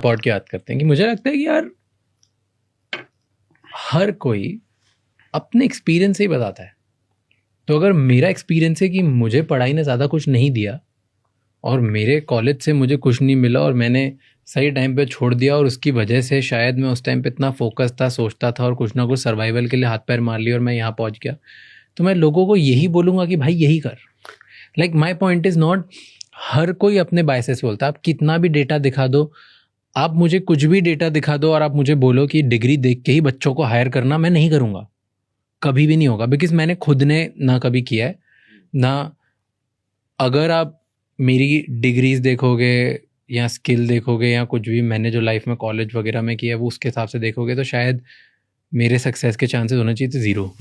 Pod की बात करते हैं कि मुझे लगता है कि यार हर कोई अपने एक्सपीरियंस से ही बताता है। तो अगर मेरा एक्सपीरियंस है कि मुझे पढ़ाई ने ज़्यादा कुछ नहीं दिया और मेरे कॉलेज से मुझे कुछ नहीं मिला और मैंने सही टाइम पे छोड़ दिया और उसकी वजह से शायद मैं उस टाइम पे इतना फोकस था, सोचता था और कुछ ना कुछ सर्वाइवल के लिए हाथ पैर मार लिया और मैं यहाँ पहुँच गया, तो मैं लोगों को यही बोलूँगा कि भाई यही कर। Like my point is not हर कोई अपने बायसेस बोलता है। आप कितना भी डेटा दिखा दो, आप मुझे कुछ भी डेटा दिखा दो और आप मुझे बोलो कि डिग्री देख के ही बच्चों को हायर करना, मैं नहीं करूँगा, कभी भी नहीं होगा। बिकॉज मैंने खुद ने ना कभी किया है ना। अगर आप मेरी डिग्रीज देखोगे या स्किल देखोगे या कुछ भी मैंने जो लाइफ में कॉलेज वगैरह में किया है वो उसके हिसाब से देखोगे तो शायद मेरे सक्सेस के चांसेस होने चाहिए थे जीरो।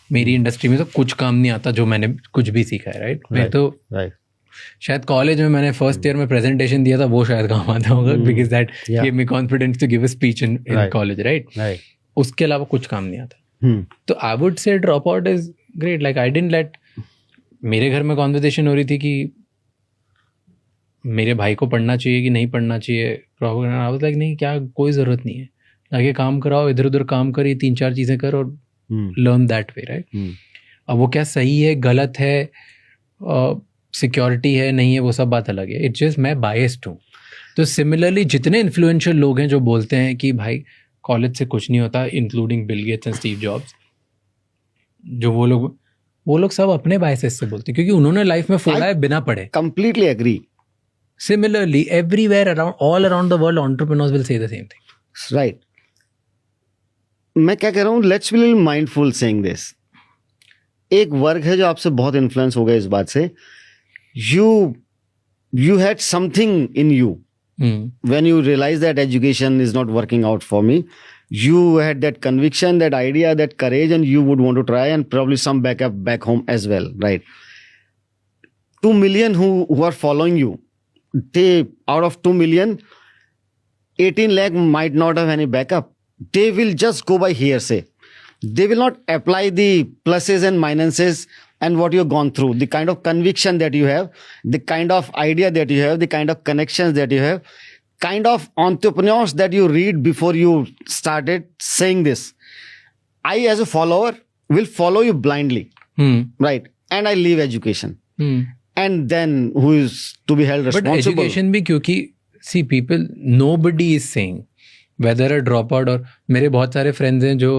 मेरी इंडस्ट्री में तो कुछ काम नहीं आता जो मैंने कुछ भी सीखा है। राइट, मैं तो शायद कॉलेज में मैंने फर्स्ट ईयर में प्रेजेंटेशन दिया था, वो शायद काम आता होगा because that give me confidence to give a speech in college. Right, उसके अलावा कुछ काम नहीं आता। तो I would say drop out is great. Like I didn't let, मेरे घर में कॉन्वर्सेशन हो रही थी कि मेरे भाई को पढ़ना चाहिए कि नहीं पढ़ना चाहिए, आई वाज लाइक नहीं, क्या कोई ज़रूरत नहीं है, आगे काम कराओ, इधर उधर काम कर, ये 3-4 चीज़ें कर और लर्न दैट वे। राइट, अब वो क्या सही है गलत है, सिक्योरिटी है नहीं है, वो सब बात अलग है। इट्स जस्ट मैं बायस्ड हूँ। तो सिमिलरली जितने इन्फ्लुएंशियल लोग हैं जो बोलते हैं कि भाई कॉलेज से कुछ नहीं होता, including Bill Gates and Steve jobs, जो वो लोग सब अपने बायसेस से बोलते हैं क्योंकि उन्होंने लाइफ में फोड़ा है बिना पढ़े। Completely agree. Similarly, everywhere around, all around the world, entrepreneurs will say the same thing. Right. मैं क्या कह रहा हूँ, let's be mindful saying this. एक वर्ग है जो आपसे बहुत इन्फ्लुएंस हो गया इस बात से. You had something in you when you realized that education is not working out for me. You had that conviction, that idea, that courage, and you would want to try, and probably some backup back home as well. Right. 2 million who are following you. They, out of 2 million, 18 lakh might not have any backup. They will just go by hearsay. They will not apply the pluses and minuses and what you've gone through, the kind of conviction that you have, the kind of idea that you have, the kind of connections that you have, kind of entrepreneurs that you read before you started saying this. I, as a follower, will follow you blindly. Right. And I leave education. And then who is to be held responsible? But education भी, क्योंकि see people, nobody is saying whether a dropout, और मेरे बहुत सारे friends हैं जो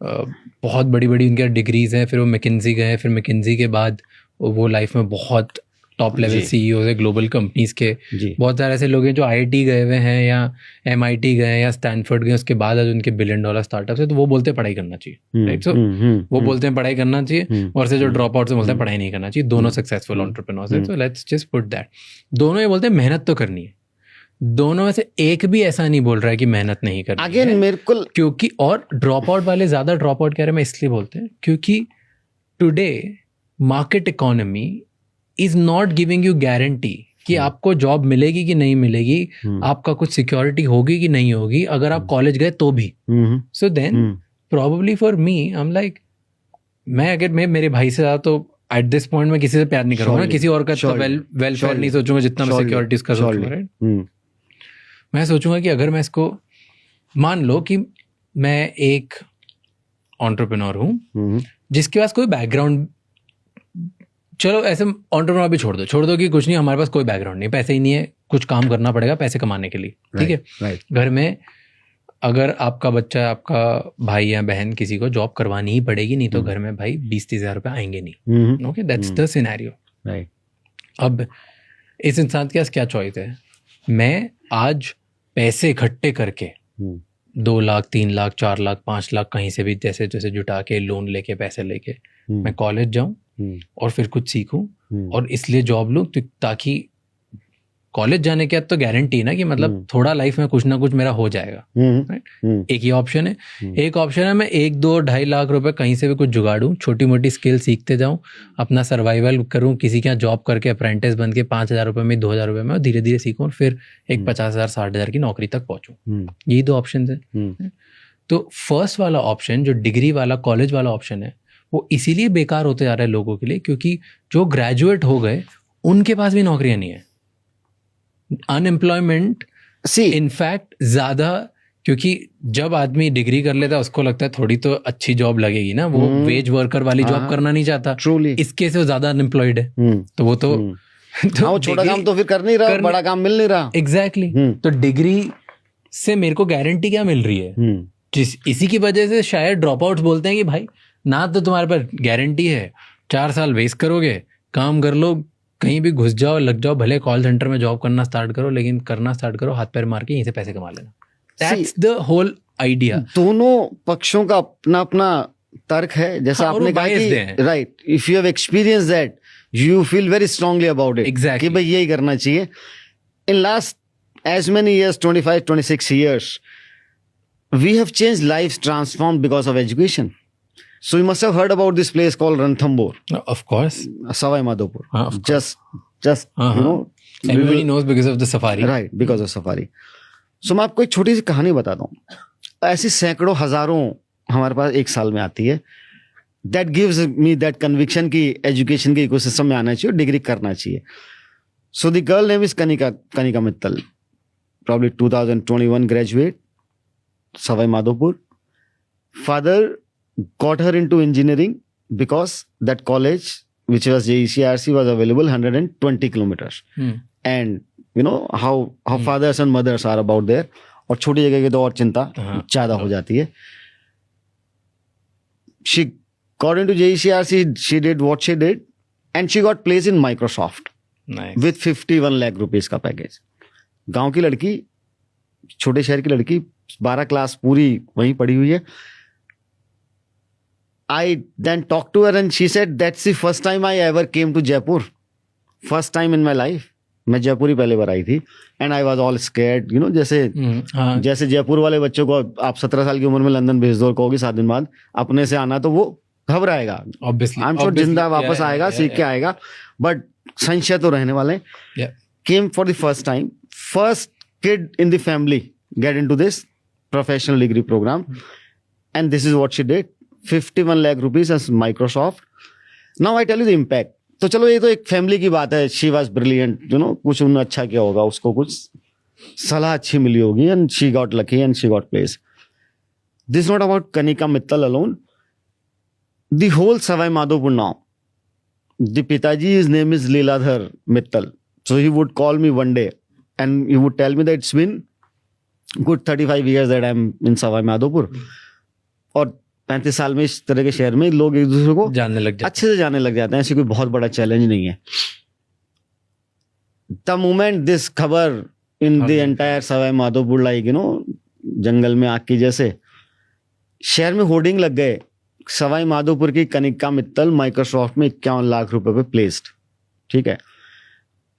बहुत बड़ी बड़ी उनकी डिग्रीज हैं, फिर वो मैकिन्जी गए, फिर मैकिन्जी के बाद वो लाइफ में बहुत टॉप लेवल सीईओ है ग्लोबल कंपनीज के। बहुत सारे ऐसे लोग हैं जो आईआईटी गए हुए हैं या एमआईटी गए या स्टैनफोर्ड गए, उसके बाद आज उनके $1 बिलियन स्टार्टअप्स है, तो वो बोलते हैं पढ़ाई करना चाहिए। राइट, सो वो बोलते हैं पढ़ाई करना चाहिए, और से जो ड्रॉप आउट से बोलते हैं पढ़ाई नहीं करना चाहिए। दोनों सक्सेसफुल एंटरप्रेन्योर्स हैं, so let's just put that. दोनों ये बोलते हैं मेहनत तो करनी है, दोनों में से एक भी ऐसा नहीं बोल रहा है कि मेहनत नहीं करनी अगेन है। मेरे को क्योंकि और ड्रॉप आउट वाले ज्यादा ड्रॉप आउट कह रहे हैं, मैं इसलिए बोलते हैं क्योंकि today market economy is not giving you guarantee कि आपको जॉब मिलेगी कि नहीं मिलेगी, आपका कुछ सिक्योरिटी होगी कि नहीं होगी अगर आप कॉलेज गए तो भी। So then probably for me I am like, मैं मेरे भाई से ज्यादा तो एट दिस पॉइंट में किसी से प्यार नहीं करूंगा, किसी और का वेलफेयर नहीं सोचूंगा जितना मैं सिक्योरिटीज का सोचूंगा। मैं सोचूंगा कि अगर मैं इसको, मान लो कि मैं एक एंटरप्रेन्योर हूँ जिसके पास कोई बैकग्राउंड, चलो ऐसे एंटरप्रेन्योर भी छोड़ दो कि कुछ नहीं, हमारे पास कोई बैकग्राउंड नहीं, पैसे ही नहीं है, कुछ काम करना पड़ेगा पैसे कमाने के लिए। ठीक है, घर में अगर आपका बच्चा, आपका भाई या बहन किसी को जॉब करवानी ही पड़ेगी, नहीं तो घर में भाई 20-30 हज़ार रुपये आएंगे नहीं। Okay, that's the scenario. अब इस इंसान के पास क्या चॉइस है? मैं आज पैसे इकट्ठे करके 2 लाख 3 लाख 4 लाख 5 लाख कहीं से भी जैसे जैसे जुटा के, लोन लेके, पैसे लेके मैं कॉलेज जाऊं और फिर कुछ सीखूं और इसलिए जॉब लूं, ताकि कॉलेज जाने के बाद तो गारंटी है ना कि मतलब थोड़ा लाइफ में कुछ ना कुछ मेरा हो जाएगा। एक ही ऑप्शन है। एक ऑप्शन है मैं 1-2-2.5 लाख रुपए कहीं से भी कुछ जुगाड़ूं, छोटी मोटी स्किल सीखते जाऊं, अपना सर्वाइवल करूं, किसी के यहाँ जॉब करके अप्रेंटिस बन के 5,000 रुपये में 2,000 रुपये में धीरे धीरे सीखूं और फिर एक 50,000-60,000 की नौकरी तक पहुंचूं। यही 2 ऑप्शन है। तो फर्स्ट वाला ऑप्शन, जो डिग्री वाला कॉलेज वाला ऑप्शन है, वो इसीलिए बेकार होते जा रहा है लोगों के लिए क्योंकि जो ग्रेजुएट हो गए उनके पास भी नौकरियां नहीं है। अनएम्प्लॉयमेंट See, इनफैक्ट ज्यादा, क्योंकि जब आदमी डिग्री कर लेता है उसको लगता है थोड़ी तो अच्छी जॉब लगेगी ना, वो वेज वर्कर वाली जॉब करना नहीं चाहता, truly. इसके से वो ज्यादा अनएम्प्लॉयड है, तो वो तो हाँ, वो छोटा काम तो फिर कर नहीं रहा, बड़ा काम मिल नहीं रहा। एग्जैक्टली। तो डिग्री से मेरे को गारंटी क्या मिल रही है, इसी की वजह से शायद ड्रॉप आउट्स बोलते हैं कि भाई ना तो तुम्हारे पास गारंटी है, 4 साल वेस्ट करोगे, काम कर लो, कहीं भी घुस जाओ, लग जाओ, भले कॉल सेंटर में जॉब करना स्टार्ट करो, लेकिन करना स्टार्ट करो, हाथ पैर मार के यहीं से पैसे कमा लेना। That's the whole idea. दोनों पक्षों का अपना अपना तर्क है, जैसा आपने कहा कि right, if you have experience that you feel very strongly about it, कि भाई यही करना चाहिए। In last as many years, 25, 26 years, we have changed lives, transformed because of education. So you must have heard about this place called Ranthambore. Of course. Savai Madhopur. Just you know. Everybody knows because of the safari. Right, because of safari. So मैं आपको एक छोटी सी कहानी बताता हूँ। ऐसी सैकड़ों हजारों हमारे पास एक साल में आती है। That gives me that conviction कि education के इकोसिस्टम में आना चाहिए, डिग्री करना चाहिए। So the girl name is Kanika Mittal. Probably 2021 graduate, Savai Madhopur. Father got her into engineering because that college, which was JECRC, was available 120 kilometers. And you know how fathers and mothers are about there. और छोटी जगह की तो और चिंता ज्यादा हो जाती है. She got into JECRC, she did what she did, and she got placed in Microsoft. Nice. With 51 lakh rupees का पैकेज. गांव की लड़की, छोटे शहर की लड़की, 12 क्लास पूरी वहीं पढ़ी हुई है. I then talked to her and she said that's the first time I ever came to Jaipur. First time in my life. मैं जयपुर ही पहले बार आई थी. And I was all scared, you know, जैसे जयपुर वाले बच्चों को आप 17 साल की उम्र में लंदन भेज दो और कहोगे 7 दिन बाद अपने से आना, तो वो घबराएगा. Obviously. I'm sure जिंदा वापस आएगा, सीख के आएगा, बट संशय तो रहने वाले. Came for the first time. First kid in the family get into this professional degree program. And this is what she did. 51 lakh rupees as Microsoft. Now I tell you the impact. तो चलो ये तो एक family की बात है. She was brilliant, you know, कुछ उन्होंने अच्छा किया होगा, उसको कुछ सलाह अच्छी मिली होगी, and she got lucky and she got placed. This is not about Kanika Mittal alone. The whole Savai Madhopur now. The Pitaji, his name is Leeladhar Mittal. So he would call me one day and he would tell me that it's been good 35 years that I'm in Savai Madhopur. और 35 साल में इस तरह के शहर में लोग एक दूसरे को जानने लग जाते, अच्छे से जानने लग जाते हैं. ऐसी कोई बहुत बड़ा चैलेंज नहीं है. The moment this खबर in the entire Savai Madhopur, like, you know, जंगल में आग की जैसे, शहर में होर्डिंग लग गए, सवाई माधोपुर की कनिका मित्तल माइक्रोसॉफ्ट में 51 लाख रुपए पे प्लेस्ड. ठीक है.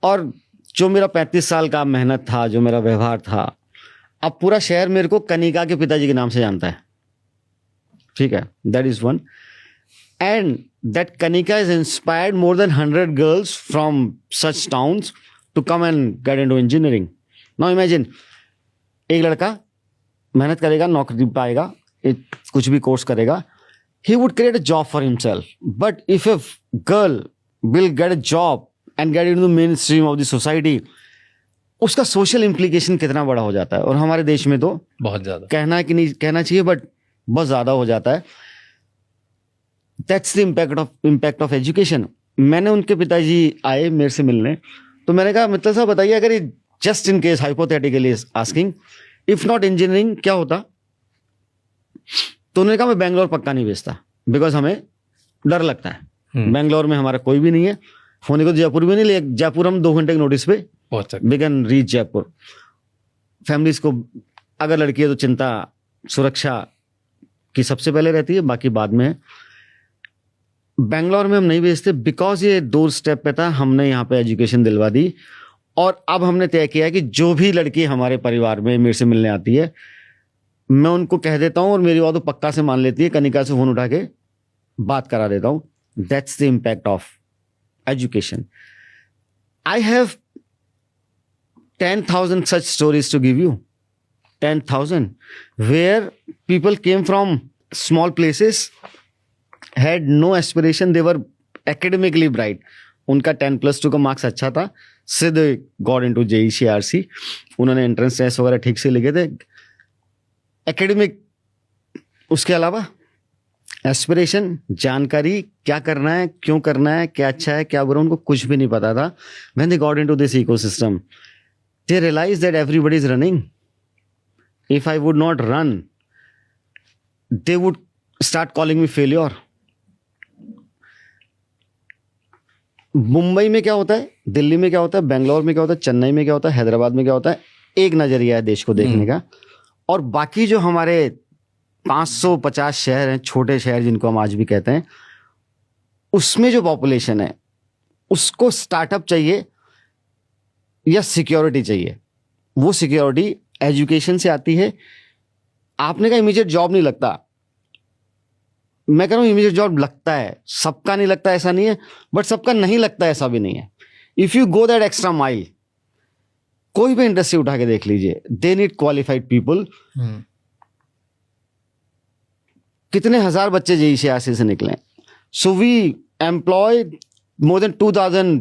और जो मेरा 35 साल का मेहनत था, जो मेरा व्यवहार था, अब पूरा शहर मेरे को कनिका के पिताजी के नाम से जानता है. ठीक है. That is one. And that Kanika is inspired more than 100 girls from such towns to come and get into engineering. Now imagine, एक लड़का मेहनत करेगा, नौकरी पाएगा, कुछ भी कोर्स करेगा, he would create a job for himself. But if a girl will get a job and get into the mainstream of the society, उसका सोशल इम्प्लीकेशन कितना बड़ा हो जाता है. और हमारे देश में तो बहुत ज्यादा, कहना है कि नहीं कहना चाहिए, बट बहुत ज्यादा हो जाता है. That's the impact of education. मैंने उनके पिताजी आए मेरे से मिलने, तो मैंने कहा मित्तल साहब बताइए, अगर ये just in case hypothetically asking, if not engineering क्या होता? तो उन्होंने कहा मैं बेंगलोर पक्का नहीं भेजता, बिकॉज हमें डर लगता है. बेंगलोर में हमारा कोई भी नहीं है, होने को जयपुर भी नहीं, लेकिन जयपुर हम 2 घंटे के नोटिस पे पहुंच सकते, we can reach Jaipur. Families को अगर लड़की है तो चिंता सुरक्षा की सबसे पहले रहती है, बाकी बाद में है. बेंगलोर में हम नहीं भेजते बिकॉज ये दूर स्टेप पे था. हमने यहाँ पे एजुकेशन दिलवा दी, और अब हमने तय किया कि जो भी लड़की हमारे परिवार में मेरे से मिलने आती है, मैं उनको कह देता हूं, और मेरी बात तो पक्का से मान लेती है, कनिका से फोन उठा के बात करा देता हूं. That's the impact of education. I have 10,000 such stories to give you. 10,000 where people came from small places, had no aspiration, they were academically bright. उनका 10+2 का मार्क्स अच्छा था, सीधे गॉट इनटू JEC उन्होंने एंट्रेंस टेस्ट वगैरह ठीक से लिखे थे. एकेडमिक उसके अलावा एस्पिरेशन, जानकारी, क्या करना है, क्यों करना है, क्या अच्छा है, क्या बुरा, उनको कुछ भी नहीं पता था. When they got into this ecosystem, they realized that everybody is running. If I would not run, they would start calling me failure. Mumbai में क्या होता है, दिल्ली में क्या होता है, बेंगलोर में क्या होता है, चेन्नई में क्या होता है, हैदराबाद में क्या होता है, एक नजरिया है देश को देखने का. और बाकी जो हमारे 550 शहर हैं, छोटे शहर जिनको हम आज भी कहते हैं, उसमें जो पॉपुलेशन है उसको स्टार्टअप चाहिए या सिक्योरिटी चाहिए. वो सिक्योरिटी एजुकेशन से आती है. आपने कहा इमीडिएट जॉब नहीं लगता, मैं कह रहा हूं इमीडिएट जॉब लगता है. सबका नहीं लगता ऐसा नहीं है, बट सबका नहीं लगता ऐसा भी नहीं है. If you go that extra mile, कोई भी इंडस्ट्री उठा के देख लीजिए, दे नीड क्वालिफाइड पीपल. कितने हजार बच्चे JEC से निकले. So we employ more than 2000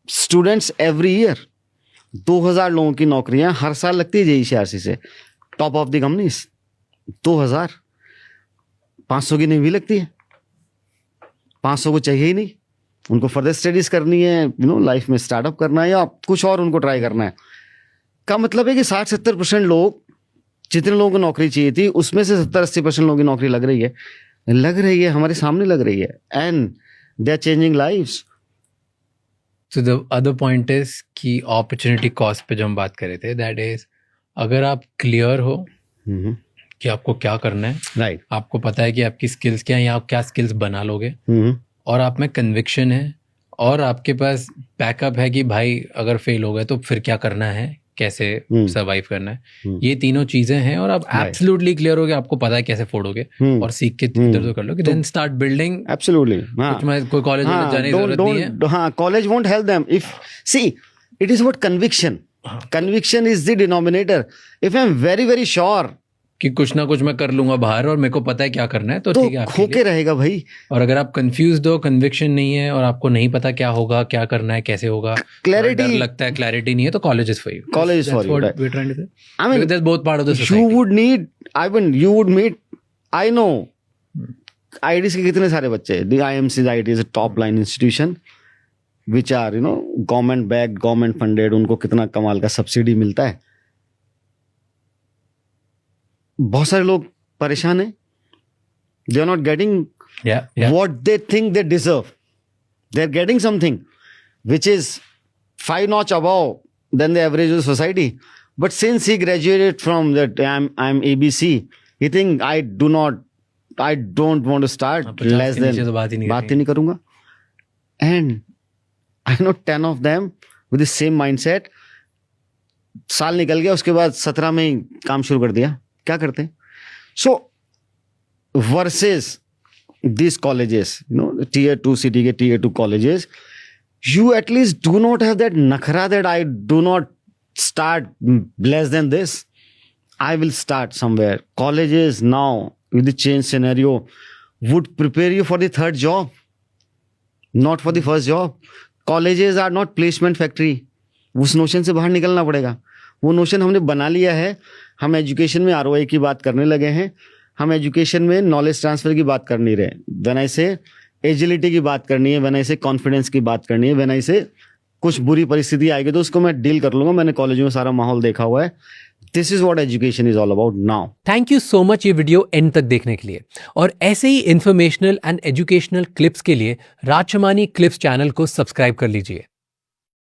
students every year. 2000 लोगों की नौकरियां हर साल लगती है JEC से. Top of the companies 2000. 500 की नहीं भी लगती है. 500 को चाहिए ही नहीं. उनको फर्दर स्टडीज करनी है, लाइफ में स्टार्टअप करना है या कुछ और उनको ट्राई करना है. का मतलब है कि 60-70% लोग, जितने लोगों को नौकरी चाहिए थी, उसमें से 70-80% लोगों की नौकरी लग रही है, हमारे सामने लग रही है. And they are changing lives. So the other point is कि अपॉर्चुनिटी कॉस्ट पे जो हम बात कर रहे थे, दैट इज अगर आप क्लियर हो कि आपको क्या करना है, राइट, आपको पता है कि आपकी स्किल्स क्या है या आप क्या स्किल्स बना लोगे, और आप में कन्विक्शन है, और आपके पास बैकअप है कि भाई अगर फेल हो गए तो फिर क्या करना है, कैसे सरवाइव करना है, ये तीनों चीजें हैं, और आप एब्सोल्युटली क्लियर हो गए, आपको पता है कैसे फोड़ोगे और सीख के इधर उधर कर लो कि देन स्टार्ट बिल्डिंग. एब्सोल्युटली. कोई कॉलेज जाने की जरूरत नहीं है. हाँ, college won't help them. If see it is what conviction is the denominator. If I am very very sure कि कुछ ना कुछ मैं कर लूंगा बाहर और मेरे को पता है क्या करना है, तो ठीक है, खोके रहेगा भाई. और अगर आप कंफ्यूज हो, कन्विक्शन नहीं है, और आपको नहीं पता क्या होगा, क्या करना है, कैसे होगा, क्लैरिटी लगता है क्लैरिटी नहीं है, तो college is for you. College is for you. I mean that's both part of the society. You would meet I know IITs के कितने सारे बच्चे. The IMC IIT is a top line institution which are government backed, government funded. उनको कितना कमाल का subsidy मिलता है. बहुत सारे लोग परेशान हैं. They are not getting what they think they deserve. They're getting something which is 5 notch above than the average of society. But since he graduated from that, I'm ABC, he think I don't want to start less than. बात ही नहीं करूंगा. And I know 10 of them with the same mindset. साल निकल गया, उसके बाद 17 में ही काम शुरू कर दिया. क्या करते हैं? So versus these colleges, tier 2 city के tier 2 colleges, you at least do not have that nakhra that I do not start less than this. I will start somewhere. Colleges now with the change scenario would prepare you for the third job, not for the first job. Colleges are not placement factory. उस notion से बाहर निकलना पड़ेगा. वो notion हमने बना लिया है. हम एजुकेशन में ROI की बात करने लगे हैं. हम एजुकेशन में नॉलेज ट्रांसफर की बात कर नहीं रहे. व्हेन आई से एजिलिटी की बात करनी है, व्हेन आई से कॉन्फिडेंस की बात करनी है, व्हेन आई से कुछ बुरी परिस्थिति आएगी तो उसको मैं डील कर लूंगा. मैंने कॉलेज में सारा माहौल देखा हुआ है. This is what education is all about now. Thank you so much ये वीडियो एंड तक देखने के लिए. और ऐसे ही इन्फॉर्मेशनल एंड एजुकेशनल क्लिप्स के लिए राजशमानी क्लिप्स चैनल को सब्सक्राइब कर लीजिए.